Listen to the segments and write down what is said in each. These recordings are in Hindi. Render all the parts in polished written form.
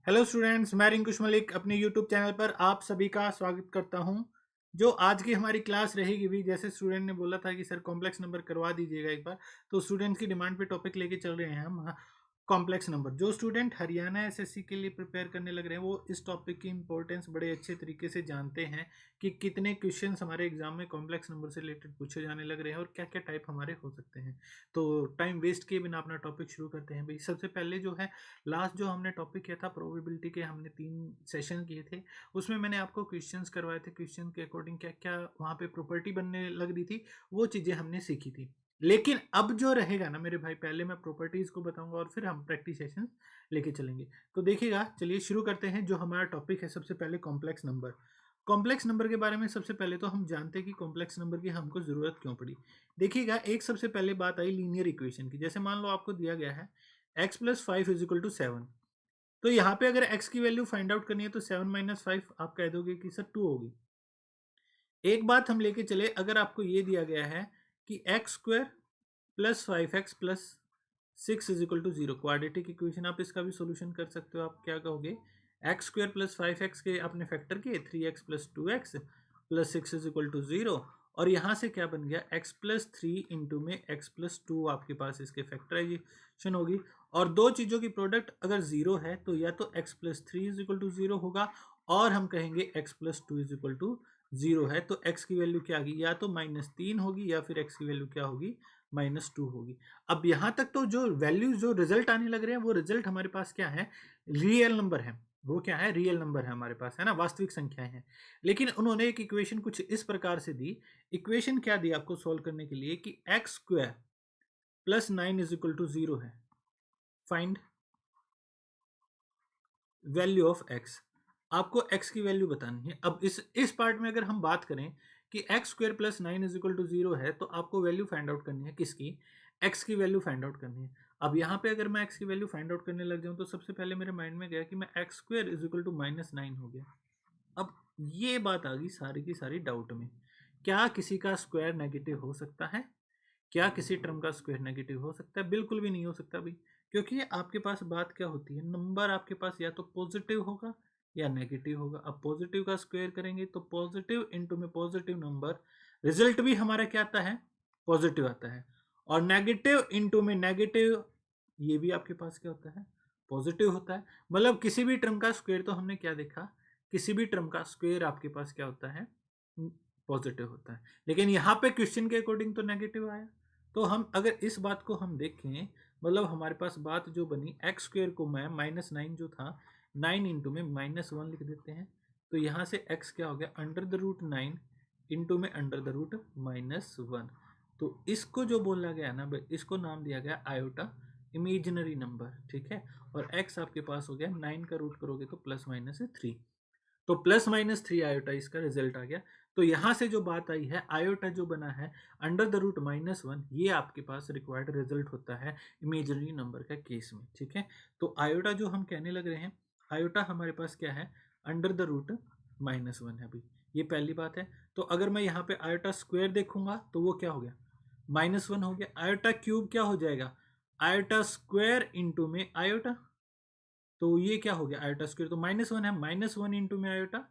हेलो स्टूडेंट्स, मैं रिंकुश मलिक अपने यूट्यूब चैनल पर आप सभी का स्वागत करता हूं। जो आज की हमारी क्लास रहेगी भी, जैसे स्टूडेंट ने बोला था कि सर कॉम्प्लेक्स नंबर करवा दीजिएगा एक बार, तो स्टूडेंट्स की डिमांड पे टॉपिक लेके चल रहे हैं हम। Complex number. जो स्टूडेंट हरियाणा एसएससी के लिए प्रिपेयर करने लग रहे हैं वो इस टॉपिक की इंपॉर्टेंस बड़े अच्छे तरीके से जानते हैं कि कितने क्वेश्चंस हमारे एग्जाम में कॉम्प्लेक्स नंबर से रिलेटेड पूछे जाने लग रहे हैं और क्या क्या टाइप हमारे हो सकते हैं। तो टाइम वेस्ट किए बिना अपना टॉपिक शुरू करते हैं भाई। सबसे पहले जो है, लास्ट जो हमने टॉपिक किया था प्रोबेबिलिटी के, हमने 3 सेशन किए थे। उसमें मैंने आपको क्वेश्चंस करवाए थे, क्वेश्चन के अकॉर्डिंग क्या क्या वहाँ पे प्रॉपर्टी बनने लग रही थी, वो चीज़ें हमने सीखी थी। लेकिन अब जो रहेगा ना मेरे भाई, पहले मैं प्रॉपर्टीज को बताऊंगा और फिर हम प्रैक्टिस सेशन लेके चलेंगे। तो देखिएगा, चलिए शुरू करते हैं। जो हमारा टॉपिक है सबसे पहले कॉम्प्लेक्स नंबर। कॉम्प्लेक्स नंबर के बारे में सबसे पहले तो हम जानते हैं कि कॉम्प्लेक्स नंबर की हमको जरूरत क्यों पड़ी। देखिएगा, एक सबसे पहले बात आई लीनियर इक्वेशन की। जैसे मान लो आपको दिया गया है x+5 = 7। तो यहाँ पे अगर x की वैल्यू फाइंड आउट करनी है तो 7 - 5 आप कह दोगे कि सर 2 होगी। एक बात हम लेके चले, अगर आपको ये दिया गया है कि x² + 5x + 6 = 0, क्वाड्रेटिक इक्वेशन, आप इसका भी सोल्यूशन कर सकते हो। आप क्या कहोगे, x² + 5x के अपने फैक्टर के 3x + 2x + 6 = 0, और यहाँ से क्या बन गया, x+3 इंटू में x+2 आपके पास इसके फैक्टराइजेशन होगी। और दो चीज़ों की प्रोडक्ट अगर जीरो है तो या तो x+3 = 0 होगा, और हम कहेंगे x+2 = 0 है तो x की वैल्यू क्या होगी, या तो -3 होगी या फिर x की वैल्यू क्या होगी, -2 होगी। अब यहाँ तक तो जो वैल्यू जो रिजल्ट आने लग रहे हैं वो रिजल्ट हमारे पास क्या है, रियल नंबर है। वो क्या है, रियल नंबर है हमारे पास, है ना, वास्तविक संख्याएं हैं। लेकिन उन्होंने एक इक्वेशन कुछ इस प्रकार से दी। इक्वेशन क्या दी आपको सॉल्व करने के लिए कि x² + 9 = 0 है। Find value of x। आपको x की वैल्यू बतानी है। अब इस पार्ट में अगर हम बात करें कि x² + 9 = 0 है, तो आपको वैल्यू फाइंड आउट करनी है किसकी, x की वैल्यू फाइंड आउट करनी है। अब यहाँ पे अगर मैं x की वैल्यू फाइंड आउट करने लग जाऊँ तो सबसे पहले मेरे माइंड में गया कि मैं x² = -9 हो गया। अब ये बात आ गई सारी की सारी डाउट में, क्या किसी का स्क्वायर नेगेटिव हो सकता है, क्या किसी टर्म का स्क्वायर नेगेटिव हो सकता है? बिल्कुल भी नहीं हो सकता भाई। क्योंकि आपके पास बात क्या होती है, नंबर आपके पास या तो पॉजिटिव होगा या नेगेटिव होगा। अब पॉजिटिव का स्क्वायर करेंगे तो पॉजिटिव इंटू में पॉजिटिव नंबर, रिजल्ट भी हमारा क्या आता है, पॉजिटिव आता है। और नेगेटिव इंटू में नेगेटिव, ये भी आपके पास क्या होता है, पॉजिटिव होता है। मतलब किसी भी टर्म का स्क्वायर, तो हमने क्या देखा, किसी भी टर्म का स्क्वायर आपके पास क्या होता है, पॉजिटिव होता है। लेकिन यहाँ पे क्वेश्चन के अकॉर्डिंग तो नेगेटिव आया। तो हम अगर इस बात को हम देखें, मतलब हमारे पास बात जो बनी, x² को मैं -9 जो था, 9 इंटू में -1 लिख देते हैं। तो यहाँ से x क्या हो गया, √9 इंटू में √-1। तो इसको जो बोला गया ना, इसको नाम दिया गया आयोटा, इमेजिनरी नंबर, ठीक है। और x आपके पास हो गया, 9 का रूट करोगे तो +-3, तो +-3 आयोटा इसका रिजल्ट आ गया। तो यहाँ से जो बात आई है, आयोटा जो बना है √-1, ये आपके पास रिक्वायर्ड रिजल्ट होता है इमेजिनरी नंबर का केस में, ठीक है। तो आयोटा जो हम कहने लग रहे हैं, आयोटा हमारे पास क्या है, √-1 है भाई। ये पहली बात है। तो अगर मैं यहाँ पे आयोटा स्क्वायर देखूंगा तो वो क्या हो गया, -1 हो गया। आयोटा क्यूब क्या हो जाएगा, आयोटा स्क्वायर इंटू में आयोटा, तो ये क्या हो गया, आयोटा स्क्वायर तो -1 है, -1 इंटू में आयोटा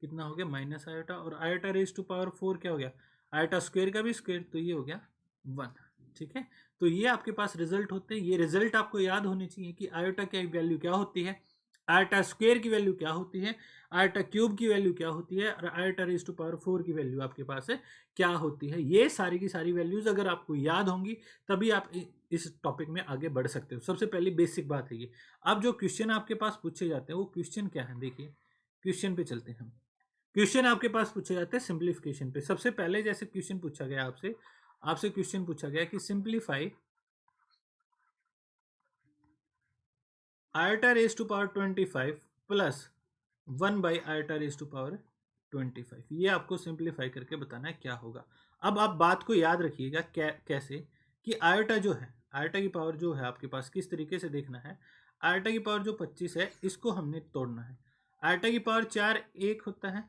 कितना हो गया, माइनस आयोटा। और आयोटा रेज टू पावर 4 क्या हो गया, आयोटा स्क्वायर का भी स्क्वायर, तो ये हो गया 1, ठीक है। तो ये आपके पास रिजल्ट होते हैं। ये रिजल्ट आपको याद होने चाहिए कि आयोटा की वैल्यू क्या होती है, आयोटा स्क्वायर की वैल्यू क्या होती है, आयोटा क्यूब की वैल्यू क्या होती है, और आयोटा रेज टू पावर 4 की वैल्यू आपके पास है क्या होती है। ये सारी की सारी वैल्यूज अगर आपको याद होंगी तभी आप इस टॉपिक में आगे बढ़ सकते हो। सबसे पहली बेसिक बात है ये। अब जो क्वेश्चन आपके पास पूछे जाते हैं वो क्वेश्चन क्या है, देखिए क्वेश्चन पे चलते हैं हम। क्वेश्चन आपके पास पूछे जाते हैं सिंप्लीफिकेशन पे। सबसे पहले जैसे क्वेश्चन पूछा गया आपसे, आपसे क्वेश्चन पूछा गया कि simplify iota raise to power 25 plus 1/आयोटा रेज टू पावर 25, ये आपको सिंप्लीफाई करके बताना है क्या होगा। अब आप बात को याद रखिएगा, कैसे कि आयोटा जो है, आयोटा की पावर जो है आपके पास किस तरीके से देखना है। आयोटा की पावर जो 25 है इसको हमने तोड़ना है। आयोटा की पावर 4 1 होता है,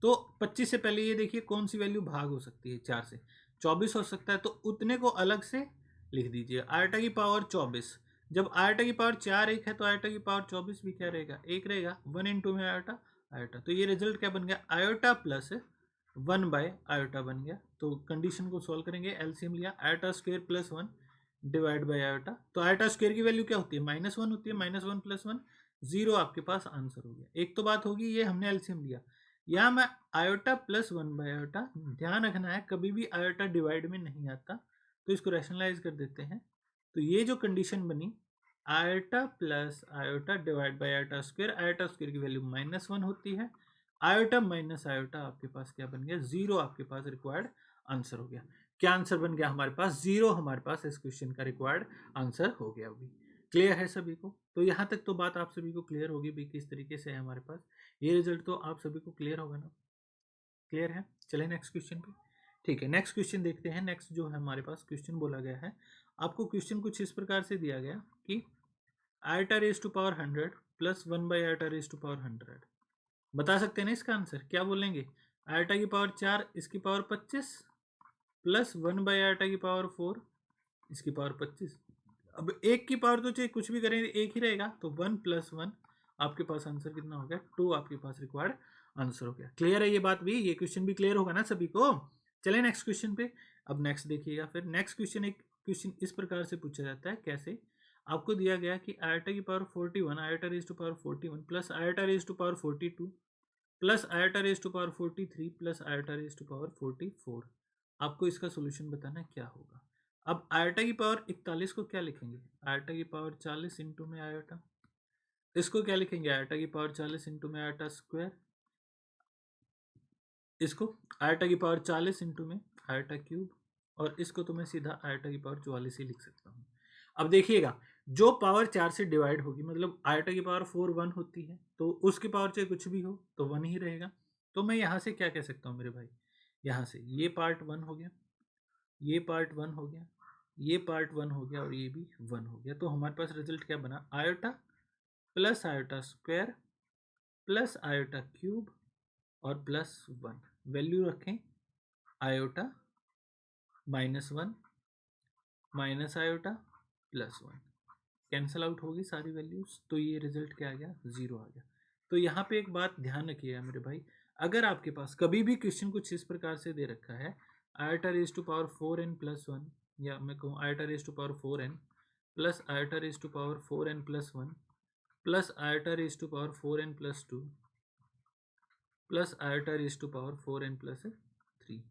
तो 25 से पहले ये देखिए कौन सी वैल्यू भाग हो सकती है, 4 से 24 हो सकता है, तो उतने को अलग से लिख दीजिए। आयोटा की पावर 24 जब आयोटा की पावर 4 1 है तो आयोटा की पावर 24 भी क्या रहेगा, 1 रहेगा। 1 इंटू में आयोटा आयोटा, तो ये रिजल्ट क्या बन गया, आयोटा प्लस 1 बाय आयोटा बन गया। तो कंडीशन को सॉल्व करेंगे, एलसीएम लिया, iota square plus 1 divide by iota. तो आयोटा स्क्वायर की वैल्यू क्या होती है, -1 होती है, -1 प्लस 1 0 आपके पास आंसर हो गया। एक तो बात होगी, ये हमने एलसीएम लिया। यहाँ मैं आयोटा प्लस 1 बाय आयोटा, ध्यान रखना है कभी भी आयोटा डिवाइड में नहीं आता, तो इसको रैशनलाइज कर देते हैं। तो ये जो कंडीशन बनी, iota plus iota divide by iota square की वैल्यू -1 होती है, आयोटा माइनस आयोटा आपके पास क्या बन गया, 0 आपके पास रिक्वायर्ड आंसर हो गया। क्या आंसर बन गया हमारे पास, 0 हमारे पास इस क्वेश्चन का रिक्वायर्ड आंसर हो गया अभी। क्लियर है सभी को? तो यहाँ तक तो बात आप सभी को क्लियर होगी भी किस तरीके से है हमारे पास ये रिजल्ट, तो आप सभी को क्लियर होगा ना? क्लियर है? चलिए नेक्स्ट क्वेश्चन पे। ठीक है, नेक्स्ट क्वेश्चन देखते हैं। नेक्स्ट जो है हमारे पास क्वेश्चन बोला गया है, आपको क्वेश्चन कुछ इस प्रकार से दिया गया कि iota raise to power 100 plus 1 by iota raise to power 100। बता सकते हैं ना इसका आंसर, क्या बोलेंगे, आयोटा की पावर 4 इसकी पावर 25 प्लस 1 बाई आयोटा की पावर 4 इसकी पावर 25। अब एक की पावर तो चाहे कुछ भी करें एक ही रहेगा, तो 1 प्लस 1 आपके पास आंसर कितना हो गया, 2 आपके पास रिक्वायर्ड आंसर हो गया। क्लियर है ये बात भी, ये क्वेश्चन भी क्लियर होगा ना सभी को? चले नेक्स्ट क्वेश्चन पे। अब नेक्स्ट देखिएगा, फिर नेक्स्ट क्वेश्चन, एक क्वेश्चन इस प्रकार से पूछा जाता है, कैसे, आपको दिया गया कि आयोटा की power 41 iota raise to power 41 plus iota raise to power 42 plus iota raise to power 43 plus iota raise to power 44। आपको इसका सोल्यूशन बताना है क्या होगा। अब आयोटा की पावर 41 को क्या लिखेंगे, आयोटा की पावर 40 इंटू में आयोटा, इसको क्या लिखेंगे, आयोटा की पावर 40 इंटू में आयोटा स्क्वायर, इसको आयोटा की पावर 40 इंटू में आयोटा क्यूब, और इसको तो मैं सीधा आयोटा की पावर 44 ही लिख सकता हूँ। अब देखिएगा, जो पावर 4 से डिवाइड होगी, मतलब आयोटा की पावर 4 1 होती है, तो उसकी पावर चाहे कुछ भी हो तो 1 ही रहेगा। तो मैं यहाँ से क्या कह सकता हूँ मेरे भाई, यहाँ से ये पार्ट 1 हो गया, ये पार्ट 1 हो गया, ये पार्ट 1 हो गया, और ये भी 1 हो गया। तो हमारे पास रिजल्ट क्या बना, iota plus iota square plus iota cube और प्लस 1। वैल्यू रखें, iota -1 minus iota +1, cancel out होगी सारी वैल्यूज, तो ये रिजल्ट क्या आ गया, 0 आ गया। तो यहाँ पे एक बात ध्यान रखिएगा मेरे भाई, अगर आपके पास कभी भी क्वेश्चन कुछ इस प्रकार से दे रखा है, iota raise to power 4n plus 1, या मैं कहूँ iota raise to power 4n plus iota raise to power 4n plus 1 plus iota raise to power 4n plus 2 plus iota raise to power 4n plus 3,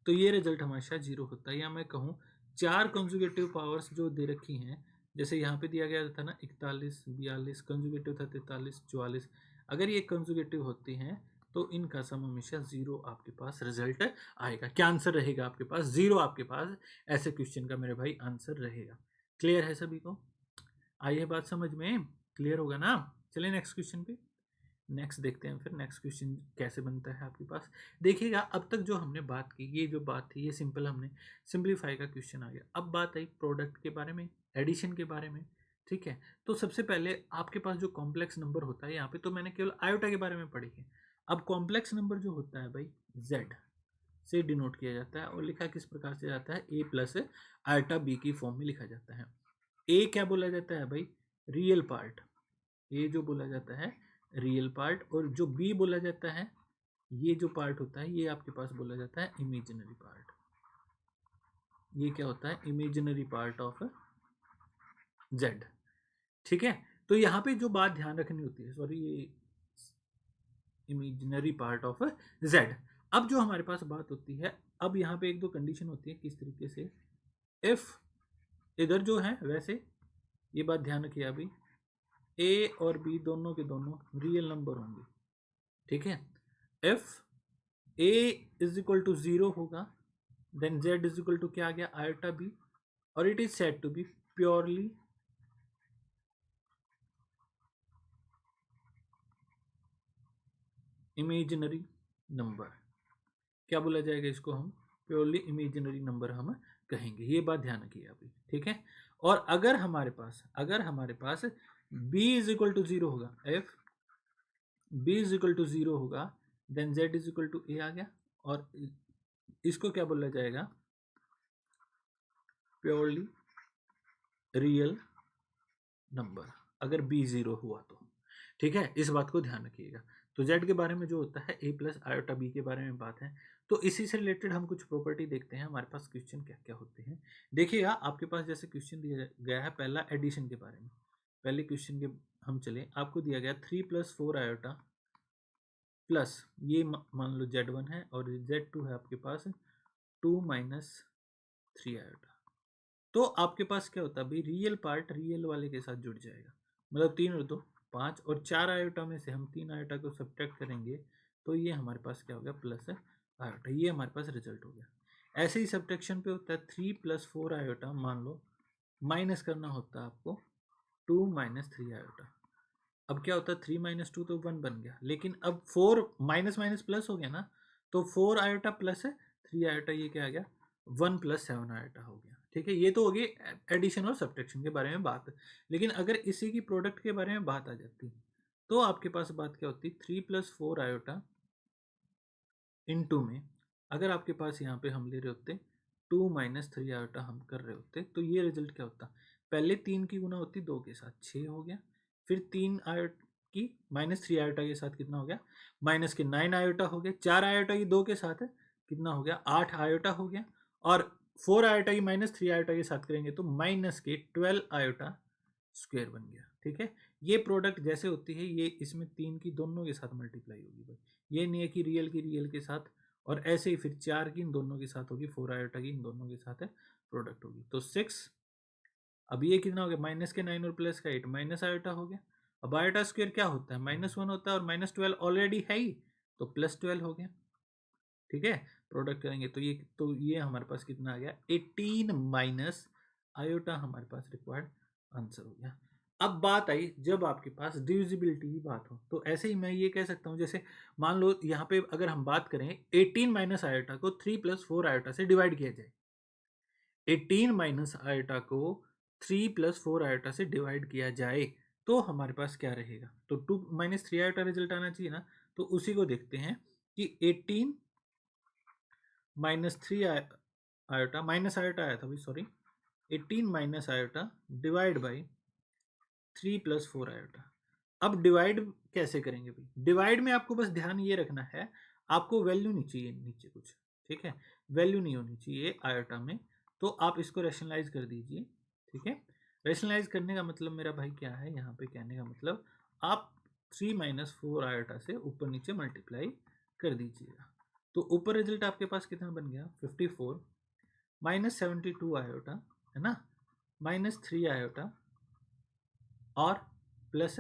तो ये रिजल्ट हमेशा 0 होता है। या मैं कहूँ 4 कंजुगेटिव पावर्स जो दे रखी हैं, जैसे यहाँ पे दिया गया था ना 41 42, कंजुगेटिव था 43 44, अगर ये कंजुगेटिव होती हैं तो इनका सम हमेशा 0 आपके पास रिजल्ट आएगा। क्या आंसर रहेगा आपके पास, 0 आपके पास ऐसे क्वेश्चन का मेरे भाई आंसर रहेगा। क्लियर है सभी को? आई है बात समझ में? क्लियर होगा ना? चलिए नेक्स्ट क्वेश्चन पे। नेक्स्ट देखते हैं फिर नेक्स्ट क्वेश्चन कैसे बनता है आपके पास। देखिएगा, अब तक जो हमने बात की, ये जो बात थी ये सिंपल, हमने सिंप्लीफाई का क्वेश्चन आ गया। अब बात आई प्रोडक्ट के बारे में, एडिशन के बारे में। ठीक है, तो सबसे पहले आपके पास जो कॉम्प्लेक्स नंबर होता है, यहाँ पे तो मैंने केवल आयोटा के बारे में पढ़ी है। अब कॉम्प्लेक्स नंबर जो होता है भाई, जेड से डिनोट किया जाता है, और लिखा किस प्रकार से जाता है, ए प्लस आयोटा बी की फॉर्म में लिखा जाता है। ए क्या बोला जाता है भाई, रियल पार्ट, ए जो बोला जाता है रियल पार्ट, और जो बी बोला जाता है, ये जो पार्ट होता है ये आपके पास बोला जाता है इमेजिनरी पार्ट। ये क्या होता है, इमेजिनरी पार्ट ऑफ जेड। ठीक है, तो यहाँ पे जो बात ध्यान रखनी होती है, सॉरी, ये इमेजिनरी पार्ट ऑफ जेड। अब जो हमारे पास बात होती है, अब यहाँ पे एक दो कंडीशन होती है किस तरीके से, इफ इधर जो है वैसे, ये बात ध्यान रखिए अभी, ए और बी दोनों के दोनों रियल नंबर होंगे। ठीक है, if A is equal to 0 होगा, then Z is equal to क्या आ गया, आयोटा बी, और it is said to be purely imaginary number. क्या बोला जाएगा इसको, हम प्योरली इमेजिनरी नंबर हम कहेंगे। ये बात ध्यान रखिए अभी। ठीक है, और अगर हमारे पास b इज इक्वल टू 0 होगा, if b is equal to 0 होगा, then z is equal to a आ गया, और इसको क्या बोला जाएगा, प्योरली रियल नंबर, अगर b 0 हुआ तो। ठीक है, इस बात को ध्यान रखिएगा। तो z के बारे में जो होता है a प्लस आयोटा b के बारे में बात है। तो इसी से रिलेटेड हम कुछ प्रॉपर्टी देखते हैं, हमारे पास क्वेश्चन क्या क्या होते हैं। देखिएगा आपके पास जैसे क्वेश्चन दिया गया है पहला एडिशन के बारे में। पहले क्वेश्चन के हम चले, आपको दिया गया 3 प्लस 4 आयोटा प्लस ये मान लो z1 है और z2 है आपके पास 2 माइनस 3 आयोटा। तो आपके पास क्या होता है भाई, रियल पार्ट रियल वाले के साथ जुड़ जाएगा, मतलब 3 और 2 5 और 4 आयोटा में से हम 3 आयोटा को सब्ट्रैक्ट करेंगे तो ये हमारे पास क्या हो गया प्लस आयोटा, ये हमारे पास रिजल्ट हो गया। ऐसे ही सब्ट्रैक्शन पे होता है 3 प्लस 4 आयोटा, मान लो माइनस करना होता है आपको 2 माइनस 3 आयोटा। अब क्या होता है 3 माइनस 2 तो 1 बन गया, लेकिन अब 4 माइनस माइनस प्लस हो गया ना, तो 4 आयोटा प्लस है 3 आयोटा, ये क्या आ गया 1 प्लस 7 आयोटा हो गया। ठीक है, ये तो होगी एडिशन और सब्ट्रैक्शन के बारे में बात। लेकिन अगर इसी की प्रोडक्ट के बारे में बात आ जाती तो आपके पास बात क्या होती 3 प्लस 4 आयोटा इनटू में, अगर आपके पास यहाँ पे हम ले रहे होते 2 माइनस 3 आयोटा हम कर रहे होते तो ये रिजल्ट क्या होता, पहले 3 की गुना होती 2 के साथ 6 हो गया, फिर 3 आयोटा की माइनस 3 आयोटा के साथ कितना हो गया माइनस के 9 आयोटा हो गया, 4 आयोटा की 2 के साथ कितना हो गया 8 आयोटा हो गया, और 4 आयोटा की माइनस 3 आयोटा के साथ करेंगे तो माइनस के 12 आयोटा स्क्वायर बन गया। ठीक है, ये प्रोडक्ट जैसे होती है ये इसमें 3 की दोनों के साथ मल्टीप्लाई होगी भाई, ये नहीं है कि रियल के साथ, और ऐसे ही फिर 4 की इन दोनों के साथ होगी, 4 आयोटा की इन दोनों के साथ है प्रोडक्ट होगी तो 6। अब ये कितना हो गया माइनस के 9 और प्लस का 8 माइनस आयोटा हो गया। अब आयोटा स्क्वायर क्या होता है -1 होता है और -12 ऑलरेडी है ही, तो +12 हो गया। ठीक है, प्रोडक्ट करेंगे तो ये हमारे पास कितना आ गया 18 माइनस आयोटा, हमारे पास रिक्वायर्ड आंसर हो गया। अब बात आई जब आपके पास डिविजिबिलिटी की बात हो, तो ऐसे ही मैं ये कह सकता हूँ, जैसे मान लो यहाँ पे अगर हम बात करें 18 माइनस आयोटा को 3 प्लस 4 आयोटा से डिवाइड किया जाए, 18 माइनस आयोटा को 3 प्लस 4 आयोटा से डिवाइड किया जाए तो हमारे पास क्या रहेगा, तो 2 माइनस 3 आयोटा रिजल्ट आना चाहिए ना, तो उसी को देखते हैं कि 18 माइनस 3 आयोटा माइनस आयोटा आया था भाई, sorry 18 minus iota divide by 3 plus 4 iota. अब डिवाइड कैसे करेंगे भाई, डिवाइड में आपको बस ध्यान ये रखना है, आपको वैल्यू नहीं चाहिए नीचे कुछ, ठीक है, वैल्यू नहीं होनी चाहिए आयोटा में, तो आप इसको रैशनलाइज कर दीजिए। ठीक है, रैशनलाइज करने का मतलब मेरा भाई क्या है, यहाँ पे कहने का मतलब आप 3 माइनस 4 आयोटा से ऊपर नीचे मल्टीप्लाई कर दीजिएगा, तो ऊपर रिजल्ट आपके पास कितना बन गया 54 माइनस 72 आयोटा, है ना, माइनस 3 आयोटा और प्लस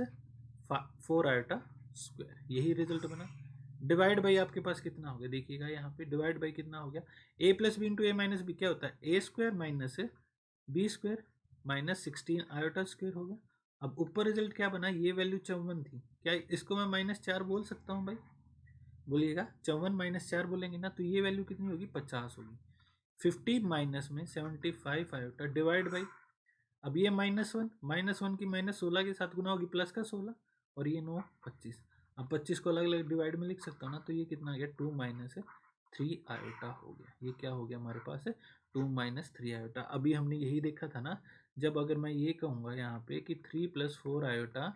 4 आयोटा स्क्वायर, यही रिजल्ट बना। डिवाइड बाई आपके पास कितना हो गया, देखिएगा यहाँ पे डिवाइड बाई कितना हो गया, A plus B into A minus B क्या होता है A square minus B square minus 16 iota square हो गया। अब ऊपर रिजल्ट क्या बना, ये वैल्यू 54 थी, क्या इसको मैं -4 बोल सकता हूँ भाई, बोलिएगा 54 -4 बोलेंगे ना तो ये वैल्यू कितनी होगी 50 होगी। 50 माइनस में 75 आयोटा डिवाइड बाई, अब ये -1 की -16 के साथ गुना होगी प्लस का 16 और ये 9 25, अब 25 को अलग अलग डिवाइड में लिख सकता हूँ ना, तो ये कितना आ गया 2 माइनस 3 आयोटा हो गया, ये क्या हो गया हमारे पास 2 माइनस 3 आयोटा। अभी हमने यही देखा था ना, जब अगर मैं ये कहूँगा यहाँ पे कि 3 प्लस 4 आयोटा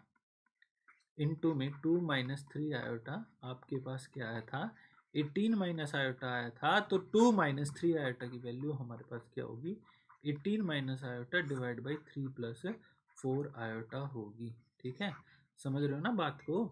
इनटू में 2 माइनस 3 आयोटा, आपके पास क्या आया था 18 माइनस आयोटा आया था, तो 2 माइनस 3 आयोटा की वैल्यू हमारे पास क्या होगी 18 minus iota divide by 3 plus 4 iota होगी। ठीक है, समझ रहे हो ना बात को,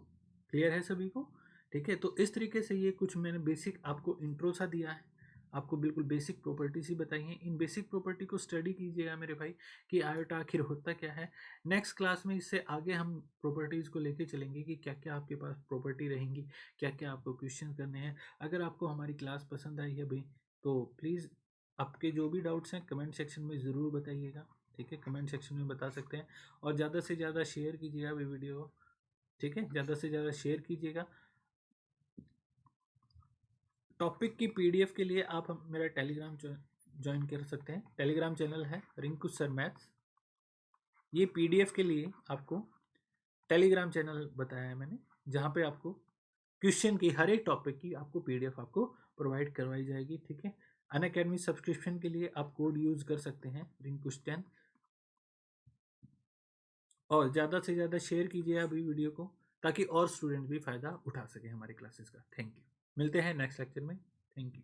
क्लियर है सभी को। ठीक है, तो इस तरीके से ये कुछ मैंने बेसिक आपको इंट्रो सा दिया है, आपको बिल्कुल बेसिक प्रॉपर्टीज ही बताई हैं, इन बेसिक प्रॉपर्टी को स्टडी कीजिएगा मेरे भाई कि आयोटा आखिर होता क्या है। नेक्स्ट क्लास में इससे आगे हम प्रॉपर्टीज़ को लेके चलेंगे कि क्या क्या आपके पास प्रॉपर्टी रहेंगी, क्या क्या आपको क्वेश्चन करने हैं। अगर आपको हमारी क्लास पसंद आई है भाई तो प्लीज़ आपके जो भी डाउट्स हैं कमेंट सेक्शन में ज़रूर बताइएगा। ठीक है, कमेंट सेक्शन में बता सकते हैं, और ज़्यादा से ज़्यादा शेयर कीजिएगा वीडियो। ठीक है, ज़्यादा से ज़्यादा शेयर कीजिएगा। टॉपिक की पीडीएफ के लिए आप मेरा टेलीग्राम ज्वाइन कर सकते हैं, टेलीग्राम चैनल है रिंकू सर मैथ्स। ये पीडीएफ के लिए आपको टेलीग्राम चैनल बताया है मैंने, जहाँ पे आपको क्वेश्चन की हर एक टॉपिक की आपको पीडीएफ आपको प्रोवाइड करवाई जाएगी। ठीक है, अनअकैडमी सब्सक्रिप्शन के लिए आप कोड यूज़ कर सकते हैं रिंकुश 10। और ज़्यादा से ज़्यादा शेयर कीजिए अभी वीडियो को, ताकि और स्टूडेंट भी फ़ायदा उठा सके हमारी क्लासेस का। Thank you. मिलते हैं नेक्स्ट लेक्चर में। Thank you.